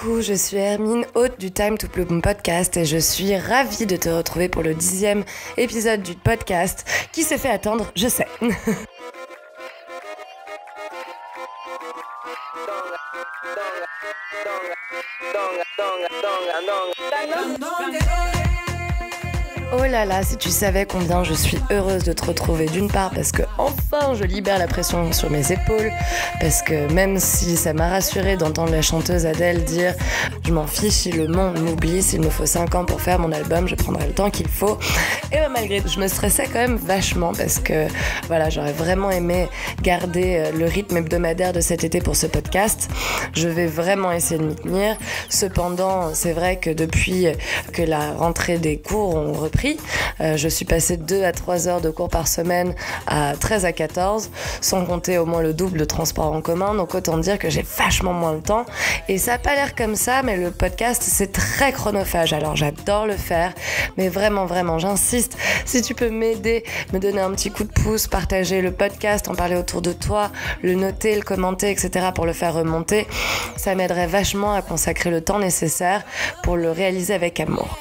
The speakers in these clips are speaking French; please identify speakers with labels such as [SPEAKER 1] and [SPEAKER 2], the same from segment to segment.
[SPEAKER 1] Coucou, je suis Hermine, hôte du Time to Bloom podcast et je suis ravie de te retrouver pour le 10e épisode du podcast qui s'est fait attendre, je sais. Oh là là, si tu savais combien je suis heureuse de te retrouver, d'une part parce que enfin je libère la pression sur mes épaules, parce que même si ça m'a rassurée d'entendre la chanteuse Adèle dire « Je m'en fiche si le monde m'oublie, s'il me faut 5 ans pour faire mon album, je prendrai le temps qu'il faut », et ben malgré tout, je me stressais quand même vachement parce que voilà, j'aurais vraiment aimé garder le rythme hebdomadaire de cet été pour ce podcast. Je vais vraiment essayer de m'y tenir. Cependant, c'est vrai que depuis que la rentrée des cours ont repris, je suis passée de 2 à 3 heures de cours par semaine à 13 à 14, sans compter au moins le double de transport en commun. Donc autant dire que j'ai vachement moins de temps. Et ça n'a pas l'air comme ça, mais le podcast, c'est très chronophage. Alors j'adore le faire, mais vraiment, j'insiste. Si tu peux m'aider, me donner un petit coup de pouce, partager le podcast, en parler autour de toi, le noter, le commenter, etc. pour le faire remonter, ça m'aiderait vachement à consacrer le temps nécessaire pour le réaliser avec amour.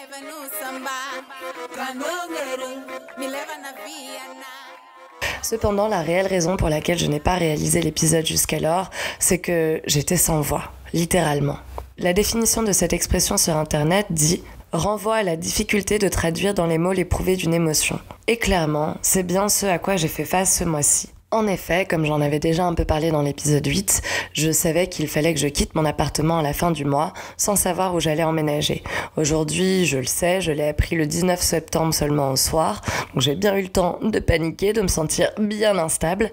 [SPEAKER 1] Cependant, la réelle raison pour laquelle je n'ai pas réalisé l'épisode jusqu'alors, c'est que j'étais sans voix, littéralement. La définition de cette expression sur Internet dit « renvoie à la difficulté de traduire dans les mots l'éprouvé d'une émotion ». Et clairement, c'est bien ce à quoi j'ai fait face ce mois-ci. En effet, comme j'en avais déjà un peu parlé dans l'épisode 8, je savais qu'il fallait que je quitte mon appartement à la fin du mois, sans savoir où j'allais emménager. Aujourd'hui, je le sais, je l'ai appris le 19 septembre seulement au soir, donc j'ai bien eu le temps de paniquer, de me sentir bien instable,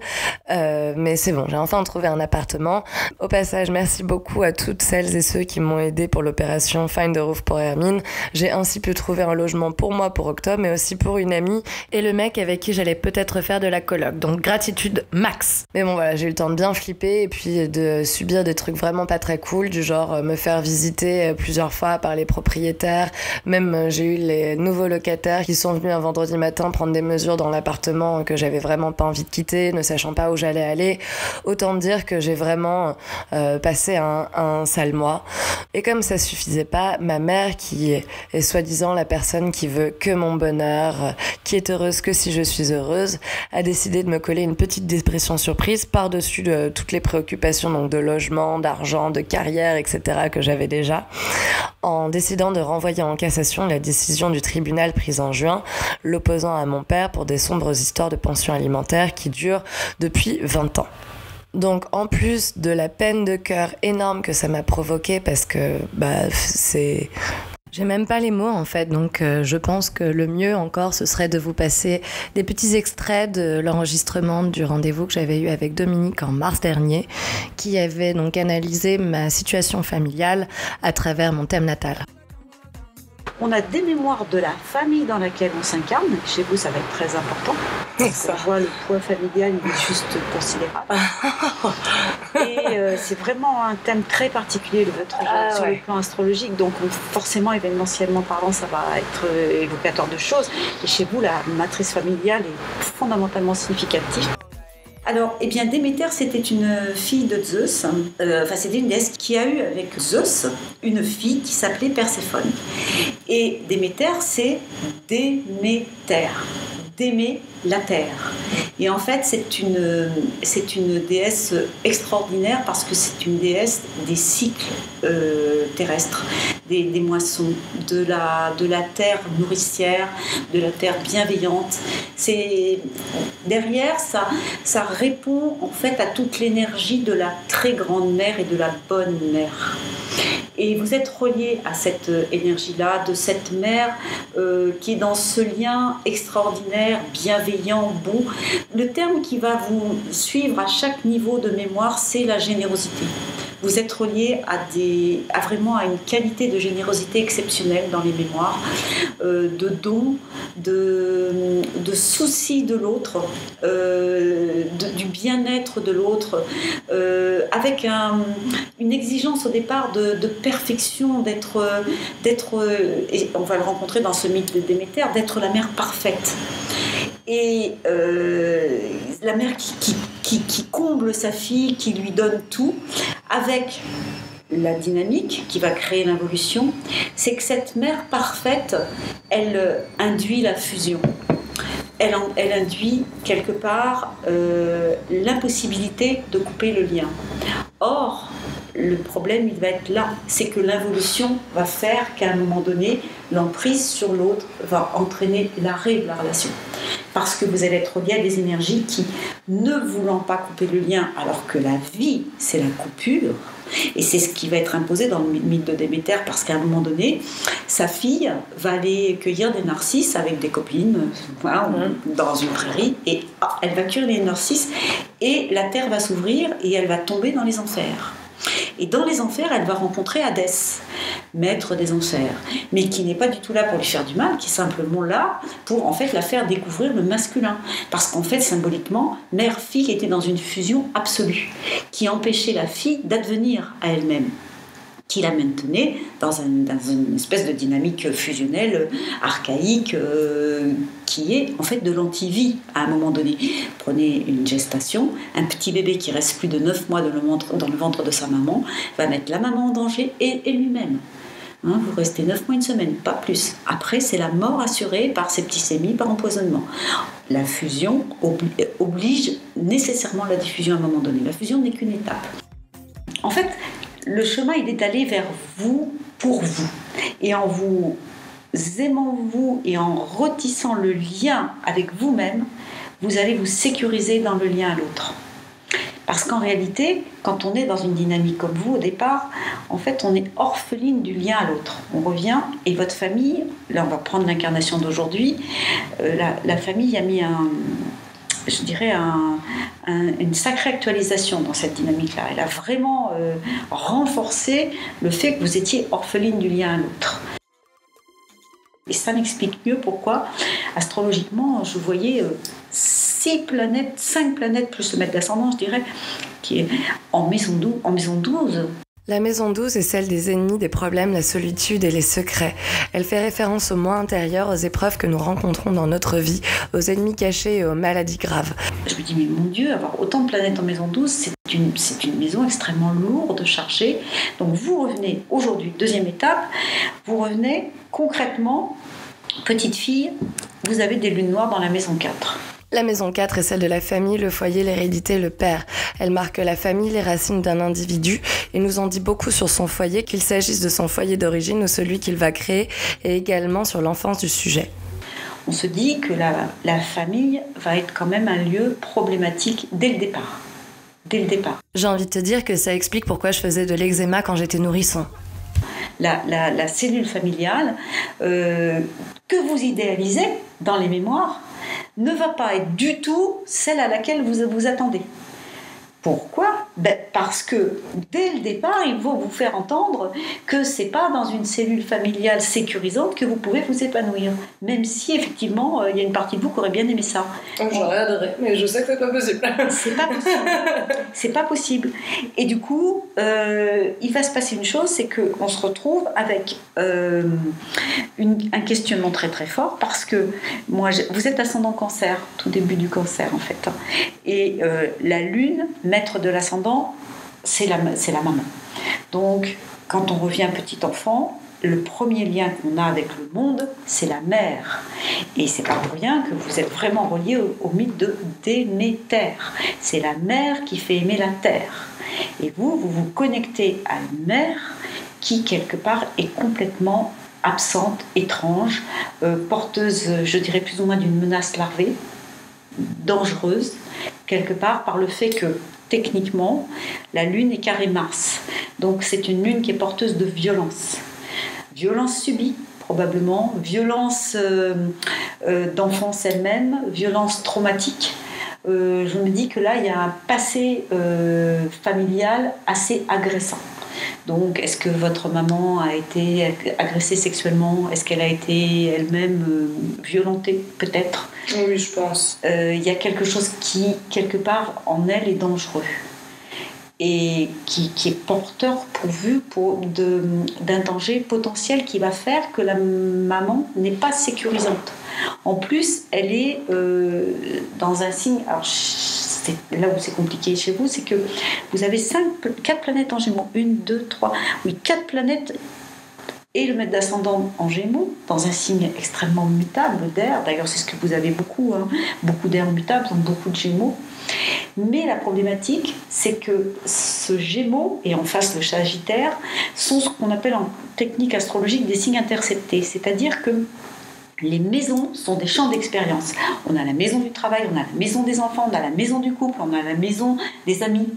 [SPEAKER 1] mais c'est bon, j'ai enfin trouvé un appartement. Au passage, merci beaucoup à toutes celles et ceux qui m'ont aidé pour l'opération Find a Roof pour Hermine. J'ai ainsi pu trouver un logement pour moi pour octobre, mais aussi pour une amie et le mec avec qui j'allais peut-être faire de la coloc, donc gratitude max. Mais bon voilà, j'ai eu le temps de bien flipper et puis de subir des trucs vraiment pas très cool, du genre me faire visiter plusieurs fois par les propriétaires. Même j'ai eu les nouveaux locataires qui sont venus un vendredi matin prendre des mesures dans l'appartement que j'avais vraiment pas envie de quitter, ne sachant pas où j'allais aller. Autant dire que j'ai vraiment passé un sale mois. Et comme ça suffisait pas, ma mère, qui est soi-disant la personne qui veut que mon bonheur, qui est heureuse que si je suis heureuse, a décidé de me coller une petite dépression surprise par-dessus de toutes les préoccupations donc de logement, d'argent, de carrière, etc. que j'avais déjà, en décidant de renvoyer en cassation la décision du tribunal prise en juin, l'opposant à mon père pour des sombres histoires de pension alimentaire qui durent depuis 20 ans. Donc en plus de la peine de cœur énorme que ça m'a provoqué, parce que c'est... J'ai même pas les mots en fait, donc je pense que le mieux encore ce serait de vous passer des petits extraits de l'enregistrement du rendez-vous que j'avais eu avec Dominique en mars dernier, qui avait donc analysé ma situation familiale à travers mon thème natal.
[SPEAKER 2] On a des mémoires de la famille dans laquelle on s'incarne. Chez vous, ça va être très important. On voit le poids familial, il est juste considérable. Et c'est vraiment un thème très particulier de votre sur le plan astrologique. Donc forcément, événementiellement parlant, ça va être évocateur de choses. Et chez vous, la matrice familiale est fondamentalement significative. Alors, Déméter, c'était une fille de Zeus, c'était une déesse qui a eu avec Zeus une fille qui s'appelait Perséphone. Et Déméter, c'est Déméter, d'aimer la terre. Et en fait, c'est une déesse extraordinaire parce que c'est une déesse des cycles terrestres, des moissons, de la terre nourricière, de la terre bienveillante. Derrière, ça répond en fait à toute l'énergie de la très grande mère et de la bonne mère. Et vous êtes relié à cette énergie-là, de cette mère qui est dans ce lien extraordinaire, bienveillant, bon. Le terme qui va vous suivre à chaque niveau de mémoire, c'est la générosité. Vous êtes relié vraiment à une qualité de générosité exceptionnelle dans les mémoires, de don, de souci de l'autre, du bien-être de l'autre, avec une exigence au départ de perfection, d'être, et on va le rencontrer dans ce mythe de Déméter, d'être la mère parfaite. Et la mère qui comble sa fille, qui lui donne tout, avec la dynamique qui va créer l'involution, c'est que cette mère parfaite, elle induit la fusion. Elle induit quelque part l'impossibilité de couper le lien. Or, le problème, il va être là. C'est que l'involution va faire qu'à un moment donné, l'emprise sur l'autre va entraîner l'arrêt de la relation. Parce que vous allez être lié à des énergies qui, ne voulant pas couper le lien, alors que la vie, c'est la coupure, et c'est ce qui va être imposé dans le mythe de Déméter, parce qu'à un moment donné, sa fille va aller cueillir des narcisses avec des copines, voilà, dans une prairie, et elle va cueillir les narcisses, et la terre va s'ouvrir, et elle va tomber dans les enfers. Et dans les enfers, elle va rencontrer Hadès, maître des enfers, mais qui n'est pas du tout là pour lui faire du mal, qui est simplement là pour en fait la faire découvrir le masculin. Parce qu'en fait, symboliquement, mère-fille était dans une fusion absolue, qui empêchait la fille d'advenir à elle-même, qui la maintenait dans une espèce de dynamique fusionnelle archaïque qui est en fait de l'antivie à un moment donné. Prenez une gestation, un petit bébé qui reste plus de 9 mois dans le ventre de sa maman va mettre la maman en danger et lui-même. Vous restez 9 mois, une semaine, pas plus. Après, c'est la mort assurée par septicémie, par empoisonnement. La fusion oblige nécessairement la diffusion à un moment donné. La fusion n'est qu'une étape. En fait, le chemin, il est d'aller vers vous, pour vous. Et en vous aimant vous et en retissant le lien avec vous-même, vous allez vous sécuriser dans le lien à l'autre. Parce qu'en réalité, quand on est dans une dynamique comme vous au départ, en fait, on est orpheline du lien à l'autre. On revient et votre famille, là on va prendre l'incarnation d'aujourd'hui, la famille a mis une sacrée actualisation dans cette dynamique-là. Elle a vraiment renforcé le fait que vous étiez orpheline du lien à l'autre. Et ça m'explique mieux pourquoi, astrologiquement, je voyais 5 planètes plus le maître d'ascendant, je dirais, qui est en maison 12.
[SPEAKER 1] La maison 12 est celle des ennemis, des problèmes, la solitude et les secrets. Elle fait référence au moi intérieur, aux épreuves que nous rencontrons dans notre vie, aux ennemis cachés et aux maladies graves.
[SPEAKER 2] Je me dis, mais mon Dieu, avoir autant de planètes en maison 12, c'est une maison extrêmement lourde, chargée. Donc vous revenez aujourd'hui, deuxième étape, vous revenez concrètement, petite fille, vous avez des lunes noires dans la maison 4.
[SPEAKER 1] La maison 4 est celle de la famille, le foyer, l'hérédité, le père. Elle marque la famille, les racines d'un individu et nous en dit beaucoup sur son foyer, qu'il s'agisse de son foyer d'origine ou celui qu'il va créer, et également sur l'enfance du sujet.
[SPEAKER 2] On se dit que la famille va être quand même un lieu problématique dès le départ.
[SPEAKER 1] J'ai envie de te dire que ça explique pourquoi je faisais de l'eczéma quand j'étais nourrisson.
[SPEAKER 2] La cellule familiale que vous idéalisez dans les mémoires ne va pas être du tout celle à laquelle vous vous attendez. Pourquoi ? Parce que dès le départ, il faut vous faire entendre que c'est pas dans une cellule familiale sécurisante que vous pouvez vous épanouir. Même si effectivement, il y a une partie de vous qui aurait bien aimé ça.
[SPEAKER 1] J'aurais adoré, mais je sais que c'est pas possible.
[SPEAKER 2] C'est pas possible. Et du coup, il va se passer une chose, c'est qu'on se retrouve avec un questionnement très très fort, parce que vous êtes ascendant Cancer, tout début du Cancer en fait. Et la Lune, maître de l'ascendant, c'est la maman. Donc, quand on revient petit enfant, le premier lien qu'on a avec le monde, c'est la mère. Et c'est pas pour rien que vous êtes vraiment relié au mythe de Déméter. C'est la mère qui fait aimer la terre. Et vous vous connectez à une mère qui, quelque part, est complètement absente, étrange, porteuse, je dirais plus ou moins d'une menace larvée, dangereuse, quelque part par le fait que techniquement la Lune est carré Mars, donc c'est une Lune qui est porteuse de violence subie probablement, violence d'enfance elle-même, violence traumatique. Je me dis que là il y a un passé familial assez agressant. Donc, est-ce que votre maman a été agressée sexuellement ? Est-ce qu'elle a été elle-même violentée, peut-être ?
[SPEAKER 1] Oui, je pense.
[SPEAKER 2] Il y a quelque chose qui, quelque part, en elle est dangereux. Et qui est porteur pourvu d'un danger potentiel qui va faire que la maman n'est pas sécurisante. En plus, elle est dans un signe... Alors, c'est là où c'est compliqué chez vous, c'est que vous avez 4 planètes en Gémeaux. 1, 2, 3, oui, 4 planètes et le maître d'ascendant en Gémeaux, dans un signe extrêmement mutable d'air. D'ailleurs, c'est ce que vous avez beaucoup, beaucoup d'air mutable, donc beaucoup de Gémeaux. Mais la problématique, c'est que ce Gémeaux, et en face le Sagittaire, sont ce qu'on appelle en technique astrologique des signes interceptés. C'est-à-dire que les maisons sont des champs d'expérience. On a la maison du travail, on a la maison des enfants, on a la maison du couple, on a la maison des amis.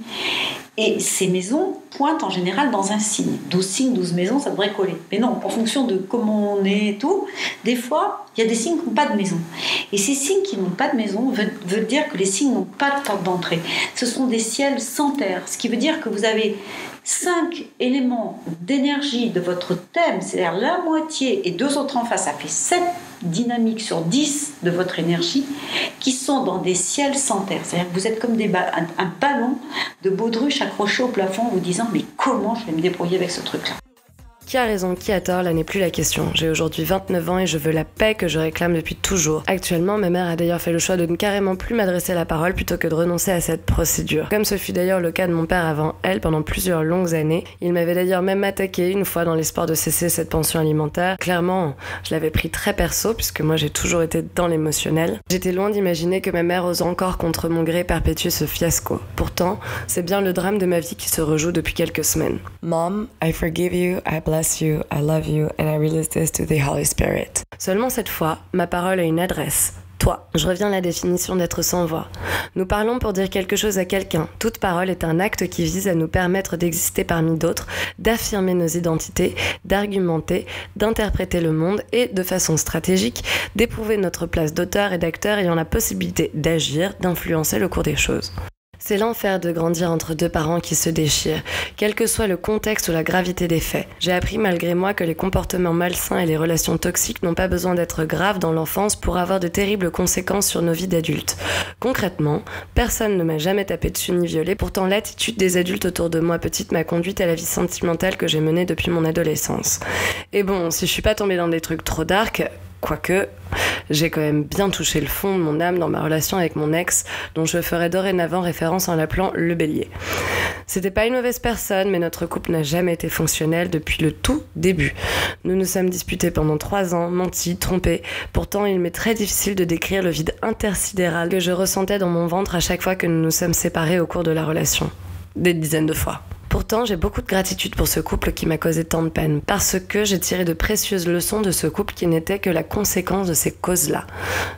[SPEAKER 2] Et ces maisons pointent en général dans un signe. 12 signes, 12 maisons, ça devrait coller. Mais non, en fonction de comment on est et tout, des fois, il y a des signes qui n'ont pas de maison. Et ces signes qui n'ont pas de maison veulent dire que les signes n'ont pas de porte d'entrée. Ce sont des ciels sans terre, ce qui veut dire que vous avez 5 éléments d'énergie de votre thème, c'est-à-dire la moitié et 2 autres en face, ça fait 7 dynamiques sur 10 de votre énergie qui sont dans des ciels sans terre. C'est-à-dire que vous êtes comme un ballon de baudruche accroché au plafond en vous disant « mais comment je vais me débrouiller avec ce truc-là »
[SPEAKER 1] Qui a raison, qui a tort, là n'est plus la question. J'ai aujourd'hui 29 ans et je veux la paix que je réclame depuis toujours. Actuellement, ma mère a d'ailleurs fait le choix de ne carrément plus m'adresser la parole plutôt que de renoncer à cette procédure. Comme ce fut d'ailleurs le cas de mon père avant elle pendant plusieurs longues années. Il m'avait d'ailleurs même attaqué une fois dans l'espoir de cesser cette pension alimentaire. Clairement, je l'avais pris très perso puisque moi j'ai toujours été dans l'émotionnel. J'étais loin d'imaginer que ma mère ose encore contre mon gré perpétuer ce fiasco. Pourtant, c'est bien le drame de ma vie qui se rejoue depuis quelques semaines. Mom, I forgive you, I bless you, I love you, and I release this to the Holy Spirit. Seulement cette fois, ma parole a une adresse. Toi. Je reviens à la définition d'être sans voix. Nous parlons pour dire quelque chose à quelqu'un. Toute parole est un acte qui vise à nous permettre d'exister parmi d'autres, d'affirmer nos identités, d'argumenter, d'interpréter le monde et, de façon stratégique, d'éprouver notre place d'auteur et d'acteur ayant la possibilité d'agir, d'influencer le cours des choses. C'est l'enfer de grandir entre 2 parents qui se déchirent, quel que soit le contexte ou la gravité des faits. J'ai appris malgré moi que les comportements malsains et les relations toxiques n'ont pas besoin d'être graves dans l'enfance pour avoir de terribles conséquences sur nos vies d'adultes. Concrètement, personne ne m'a jamais tapé dessus ni violé, pourtant l'attitude des adultes autour de moi petite m'a conduite à la vie sentimentale que j'ai menée depuis mon adolescence. Et bon, si je suis pas tombée dans des trucs trop dark, quoique, j'ai quand même bien touché le fond de mon âme dans ma relation avec mon ex, dont je ferai dorénavant référence en l'appelant le bélier. C'était pas une mauvaise personne, mais notre couple n'a jamais été fonctionnel depuis le tout début. Nous nous sommes disputés pendant 3 ans, mentis, trompés. Pourtant, il m'est très difficile de décrire le vide intersidéral que je ressentais dans mon ventre à chaque fois que nous nous sommes séparés au cours de la relation. Des dizaines de fois. Pourtant, j'ai beaucoup de gratitude pour ce couple qui m'a causé tant de peine, parce que j'ai tiré de précieuses leçons de ce couple qui n'était que la conséquence de ces causes-là.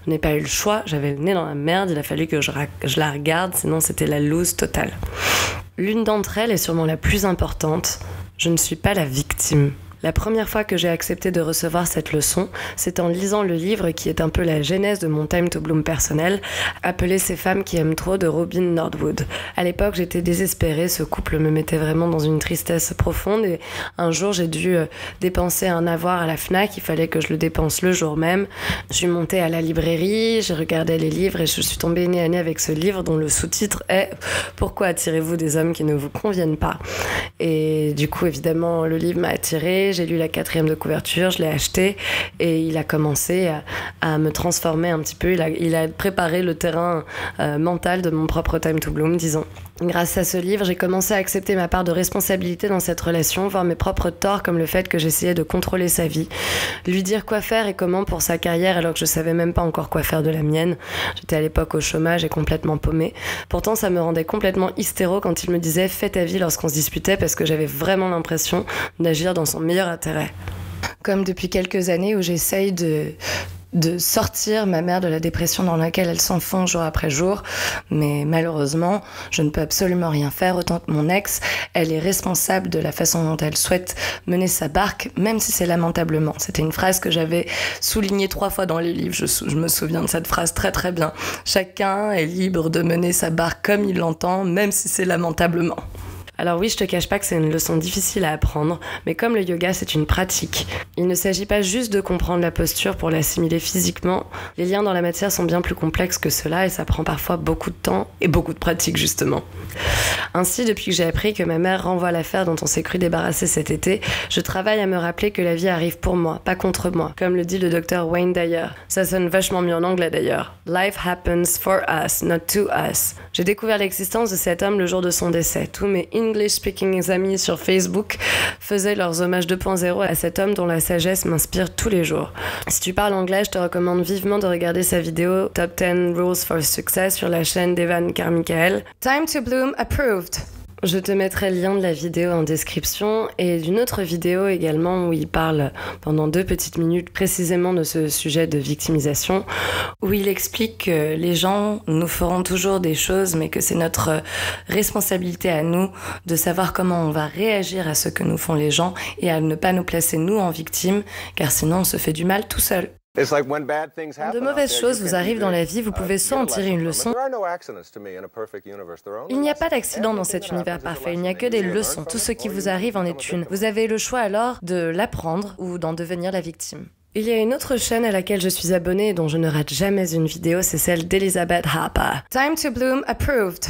[SPEAKER 1] Je n'ai pas eu le choix, j'avais le nez dans la merde, il a fallu que je la regarde, sinon c'était la loose totale. L'une d'entre elles est sûrement la plus importante, je ne suis pas la victime. La première fois que j'ai accepté de recevoir cette leçon, c'est en lisant le livre qui est un peu la genèse de mon Time to Bloom personnel, appelé Ces femmes qui aiment trop de Robin Nordwood. À l'époque, j'étais désespérée, ce couple me mettait vraiment dans une tristesse profonde et un jour, j'ai dû dépenser un avoir à la Fnac, il fallait que je le dépense le jour même. Je suis montée à la librairie, j'ai regardé les livres et je suis tombée nez à nez avec ce livre dont le sous-titre est « Pourquoi attirez-vous des hommes qui ne vous conviennent pas ?» Et du coup, évidemment, le livre m'a attirée. J'ai lu la 4e de couverture, je l'ai acheté et il a commencé à me transformer un petit peu. Il a préparé le terrain mental de mon propre Time to Bloom, disons. Grâce à ce livre, j'ai commencé à accepter ma part de responsabilité dans cette relation, voir mes propres torts comme le fait que j'essayais de contrôler sa vie, lui dire quoi faire et comment pour sa carrière alors que je savais même pas encore quoi faire de la mienne. J'étais à l'époque au chômage et complètement paumée. Pourtant, ça me rendait complètement hystéro quand il me disait « fais ta vie » lorsqu'on se disputait parce que j'avais vraiment l'impression d'agir dans son meilleur intérêt. Comme depuis quelques années où j'essaye de sortir ma mère de la dépression dans laquelle elle s'enfonce jour après jour. Mais malheureusement, je ne peux absolument rien faire, autant que mon ex, elle est responsable de la façon dont elle souhaite mener sa barque, même si c'est lamentablement. C'était une phrase que j'avais soulignée 3 fois dans les livres, je me souviens de cette phrase très très bien. Chacun est libre de mener sa barque comme il l'entend, même si c'est lamentablement. Alors oui, je te cache pas que c'est une leçon difficile à apprendre, mais comme le yoga, c'est une pratique. Il ne s'agit pas juste de comprendre la posture pour l'assimiler physiquement. Les liens dans la matière sont bien plus complexes que cela et ça prend parfois beaucoup de temps et beaucoup de pratique justement. Ainsi, depuis que j'ai appris que ma mère renvoie l'affaire dont on s'est cru débarrasser cet été, je travaille à me rappeler que la vie arrive pour moi, pas contre moi, comme le dit le docteur Wayne Dyer. Ça sonne vachement mieux en anglais d'ailleurs. Life happens for us, not to us. J'ai découvert l'existence de cet homme le jour de son décès. Tous mes English-speaking amis sur Facebook faisaient leurs hommages 2.0 à cet homme dont la sagesse m'inspire tous les jours. Si tu parles anglais, je te recommande vivement de regarder sa vidéo Top 10 Rules for Success sur la chaîne d'Evan Carmichael. Time to Bloom Approved. Je te mettrai le lien de la vidéo en description et d'une autre vidéo également où il parle pendant 2 petites minutes précisément de ce sujet de victimisation, où il explique que les gens nous feront toujours des choses mais que c'est notre responsabilité à nous de savoir comment on va réagir à ce que nous font les gens et à ne pas nous placer nous en victime car sinon on se fait du mal tout seul. Quand de mauvaises choses vous arrivent dans la vie, vous pouvez soit en tirer une leçon. Il n'y a pas d'accident dans cet univers parfait, il n'y a que des leçons. Tout ce qui vous arrive en est une. Vous avez le choix alors de l'apprendre ou d'en devenir la victime. Il y a une autre chaîne à laquelle je suis abonnée et dont je ne rate jamais une vidéo, c'est celle d'Elizabeth Harper. Time to Bloom Approved.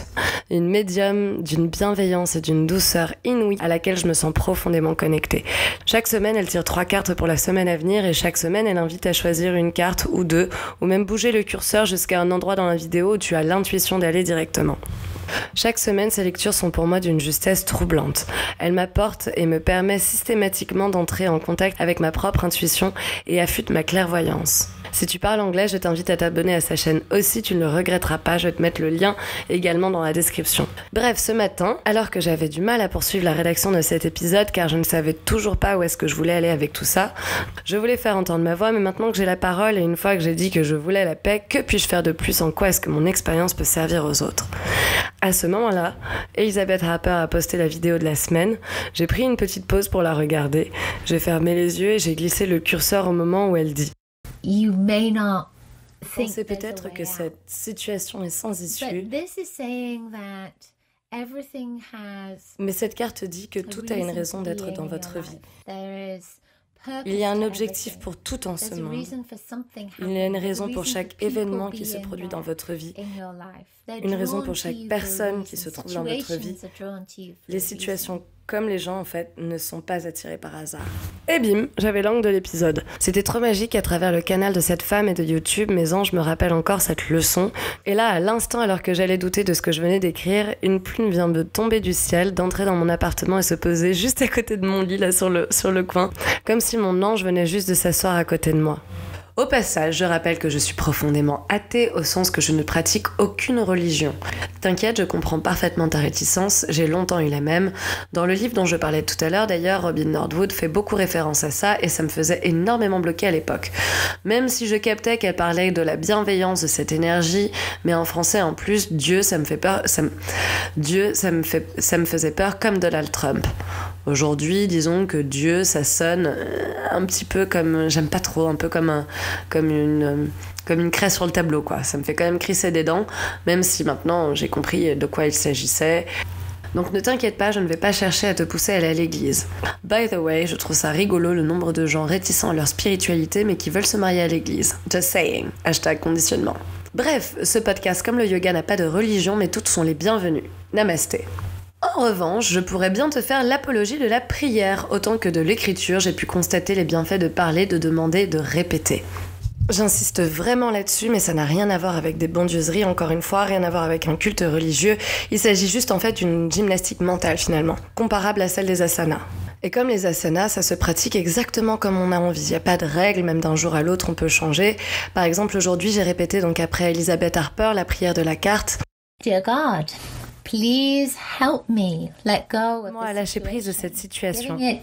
[SPEAKER 1] Une médium d'une bienveillance et d'une douceur inouïe à laquelle je me sens profondément connectée. Chaque semaine, elle tire 3 cartes pour la semaine à venir et chaque semaine, elle invite à choisir une carte ou 2 ou même bouger le curseur jusqu'à un endroit dans la vidéo où tu as l'intuition d'aller directement. Chaque semaine, ces lectures sont pour moi d'une justesse troublante. Elles m'apportent et me permettent systématiquement d'entrer en contact avec ma propre intuition et affûtent ma clairvoyance. Si tu parles anglais, je t'invite à t'abonner à sa chaîne aussi, tu ne le regretteras pas, je vais te mettre le lien également dans la description. Bref, ce matin, alors que j'avais du mal à poursuivre la rédaction de cet épisode car je ne savais toujours pas où est-ce que je voulais aller avec tout ça, je voulais faire entendre ma voix, mais maintenant que j'ai la parole et une fois que j'ai dit que je voulais la paix, que puis-je faire de plus? En quoi est-ce que mon expérience peut servir aux autres? À ce moment-là, Elizabeth Harper a posté la vidéo de la semaine. J'ai pris une petite pause pour la regarder. J'ai fermé les yeux et j'ai glissé le curseur au moment où elle dit
[SPEAKER 3] You may not think
[SPEAKER 1] Pensez peut-être que cette situation est sans issue, mais cette carte dit que tout a une raison d'être dans votre vie. Il y a un objectif pour tout en ce monde. Il y a une raison pour chaque événement qui se produit dans votre vie. Une raison pour chaque personne qui se trouve dans votre vie. Les situations comme les gens, en fait, ne sont pas attirés par hasard. Et bim, j'avais l'angle de l'épisode. C'était trop magique à travers le canal de cette femme et de YouTube. Mes anges me rappellent encore cette leçon. Et là, à l'instant, alors que j'allais douter de ce que je venais d'écrire, une plume vient de tomber du ciel, d'entrer dans mon appartement et se poser juste à côté de mon lit, là, sur le coin. Comme si mon ange venait juste de s'asseoir à côté de moi. Au passage, je rappelle que je suis profondément athée au sens que je ne pratique aucune religion. T'inquiète, je comprends parfaitement ta réticence, j'ai longtemps eu la même. Dans le livre dont je parlais tout à l'heure, d'ailleurs, Robin Nordwood fait beaucoup référence à ça et ça me faisait énormément bloquer à l'époque. Même si je captais qu'elle parlait de la bienveillance de cette énergie, mais en français en plus, Dieu, ça me fait peur, ça me faisait peur comme Donald Trump. Aujourd'hui, disons que Dieu, ça sonne un petit peu comme, j'aime pas trop, un peu comme une craie sur le tableau, quoi. Ça me fait quand même crisser des dents, même si maintenant j'ai compris de quoi il s'agissait. Donc ne t'inquiète pas, je ne vais pas chercher à te pousser à aller à l'église. By the way, je trouve ça rigolo le nombre de gens réticents à leur spiritualité mais qui veulent se marier à l'église. Just saying. #conditionnement. Bref, ce podcast comme le yoga n'a pas de religion mais toutes sont les bienvenues. Namasté. En revanche, je pourrais bien te faire l'apologie de la prière. Autant que de l'écriture, j'ai pu constater les bienfaits de parler, de demander, de répéter. J'insiste vraiment là-dessus, mais ça n'a rien à voir avec des bondieuseries, encore une fois, rien à voir avec un culte religieux. Il s'agit juste en fait d'une gymnastique mentale finalement, comparable à celle des asanas. Et comme les asanas, ça se pratique exactement comme on a envie. Il n'y a pas de règles, même d'un jour à l'autre, on peut changer. Par exemple, aujourd'hui, j'ai répété donc après Elizabeth Harper la prière de la carte.
[SPEAKER 3] Dear God, please help me let go of
[SPEAKER 1] Moi, à lâcher prise de cette situation. La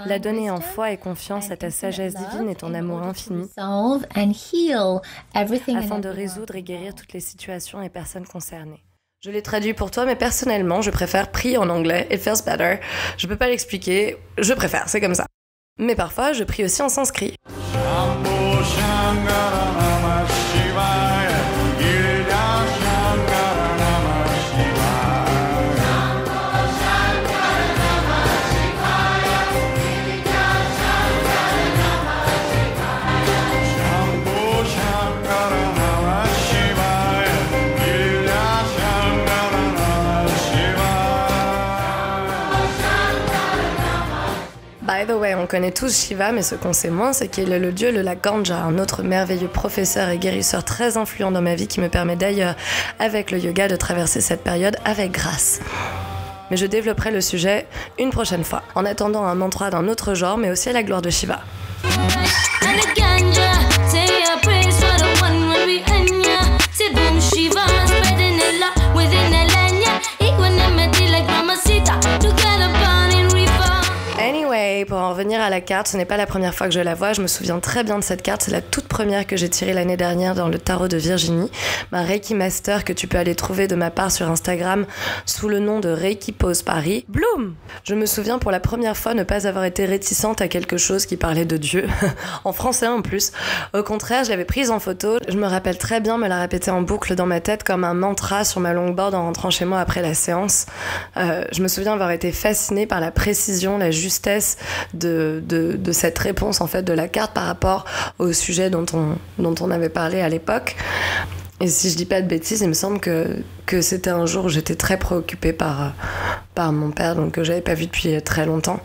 [SPEAKER 3] La
[SPEAKER 1] donner en foi et confiance à ta sagesse divine et ton amour infini, afin de résoudre et guérir toutes les situations et personnes concernées. Je l'ai traduit pour toi, mais personnellement, je préfère prier en anglais. It feels better. Je peux pas l'expliquer, je préfère, c'est comme ça. Mais parfois, je prie aussi en sanskrit. By By the way, on connaît tous Shiva, mais ce qu'on sait moins, c'est qu'il est le dieu de la ganja, un autre merveilleux professeur et guérisseur très influent dans ma vie qui me permet d'ailleurs, avec le yoga, de traverser cette période avec grâce. Mais je développerai le sujet une prochaine fois, en attendant un mantra d'un autre genre, mais aussi à la gloire de Shiva. Anyway, pour en revenir à la carte, ce n'est pas la première fois que je la vois, je me souviens très bien de cette carte, c'est la toute première que j'ai tirée l'année dernière dans le tarot de Virginie, ma Reiki Master que tu peux aller trouver de ma part sur Instagram sous le nom de Reiki Pose Paris. Bloom! Je me souviens pour la première fois ne pas avoir été réticente à quelque chose qui parlait de Dieu, en français en plus. Au contraire, je l'avais prise en photo, je me rappelle très bien me la répéter en boucle dans ma tête comme un mantra sur ma longboard en rentrant chez moi après la séance. Je me souviens avoir été fascinée par la précision, la justesse de cette réponse en fait de la carte par rapport au sujet dont on avait parlé à l'époque. Et si je dis pas de bêtises, il me semble que c'était un jour où j'étais très préoccupée par mon père, donc que j'avais pas vu depuis très longtemps.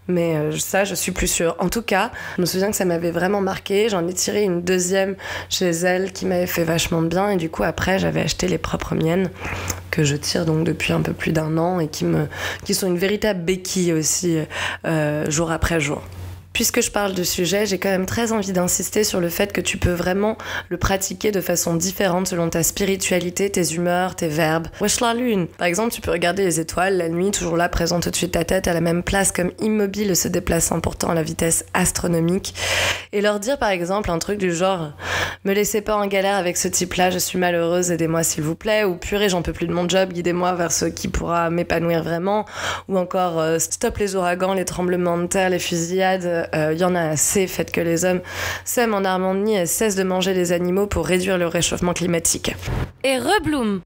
[SPEAKER 1] Mais ça, je suis plus sûre. En tout cas, je me souviens que ça m'avait vraiment marqué. J'en ai tiré une deuxième chez elle qui m'avait fait vachement de bien. Et du coup, après, j'avais acheté les propres miennes que je tire donc depuis un peu plus d'un an et qui sont une véritable béquille aussi, jour après jour. Puisque je parle du sujet, j'ai quand même très envie d'insister sur le fait que tu peux vraiment le pratiquer de façon différente selon ta spiritualité, tes humeurs, tes verbes. Wesh la lune! Par exemple, tu peux regarder les étoiles la nuit, toujours là, présente au-dessus de ta tête, à la même place, comme immobile et se déplaçant pourtant à la vitesse astronomique. Et leur dire par exemple un truc du genre « Me laissez pas en galère avec ce type-là, je suis malheureuse, aidez-moi s'il vous plaît » ou « Purée, j'en peux plus de mon job, guidez-moi vers ce qui pourra m'épanouir vraiment » ou encore « Stop les ouragans, les tremblements de terre, les fusillades » y en a assez, faites que les hommes sèment en harmonie et cessent de manger les animaux pour réduire le réchauffement climatique. Et rebloom!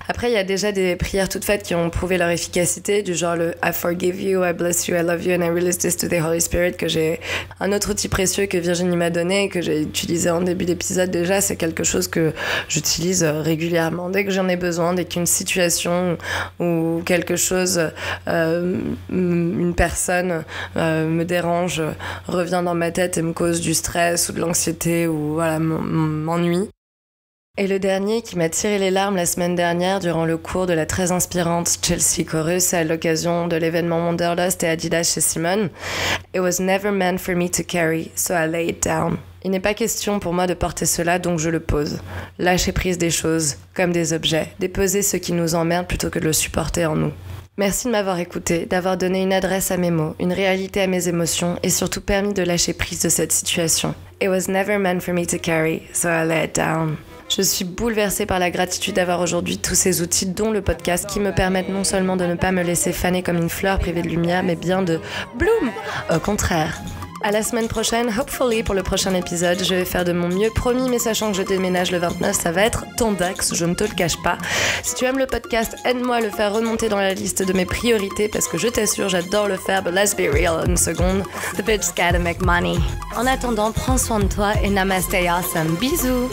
[SPEAKER 1] Après, il y a déjà des prières toutes faites qui ont prouvé leur efficacité, du genre le I forgive you, I bless you, I love you and I release this to the Holy Spirit, que j'ai un autre outil précieux que Virginie m'a donné, que j'ai utilisé en début d'épisode déjà. C'est quelque chose que j'utilise régulièrement dès que j'en ai besoin, dès qu'une situation ou quelque chose, une personne me dérange, revient dans ma tête et me cause du stress ou de l'anxiété ou voilà, m'ennuie. Et le dernier qui m'a tiré les larmes la semaine dernière durant le cours de la très inspirante Chelsea Chorus à l'occasion de l'événement Wanderlust et Adidas chez Simone. It was never meant for me to carry, so I lay it down. Il n'est pas question pour moi de porter cela, donc je le pose. Lâcher prise des choses, comme des objets. Déposer ce qui nous emmerde plutôt que de le supporter en nous. Merci de m'avoir écouté, d'avoir donné une adresse à mes mots, une réalité à mes émotions et surtout permis de lâcher prise de cette situation. It was never meant for me to carry, so I lay it down. Je suis bouleversée par la gratitude d'avoir aujourd'hui tous ces outils, dont le podcast, qui me permettent non seulement de ne pas me laisser faner comme une fleur privée de lumière, mais bien de bloom. Au contraire. À la semaine prochaine, hopefully, pour le prochain épisode, je vais faire de mon mieux, promis, mais sachant que je déménage le 29, ça va être ton Dax, je ne te le cache pas. Si tu aimes le podcast, aide-moi à le faire remonter dans la liste de mes priorités, parce que je t'assure, j'adore le faire, but let's be real, une seconde. The bitch gotta make money. En attendant, prends soin de toi et namaste awesome. Bisous!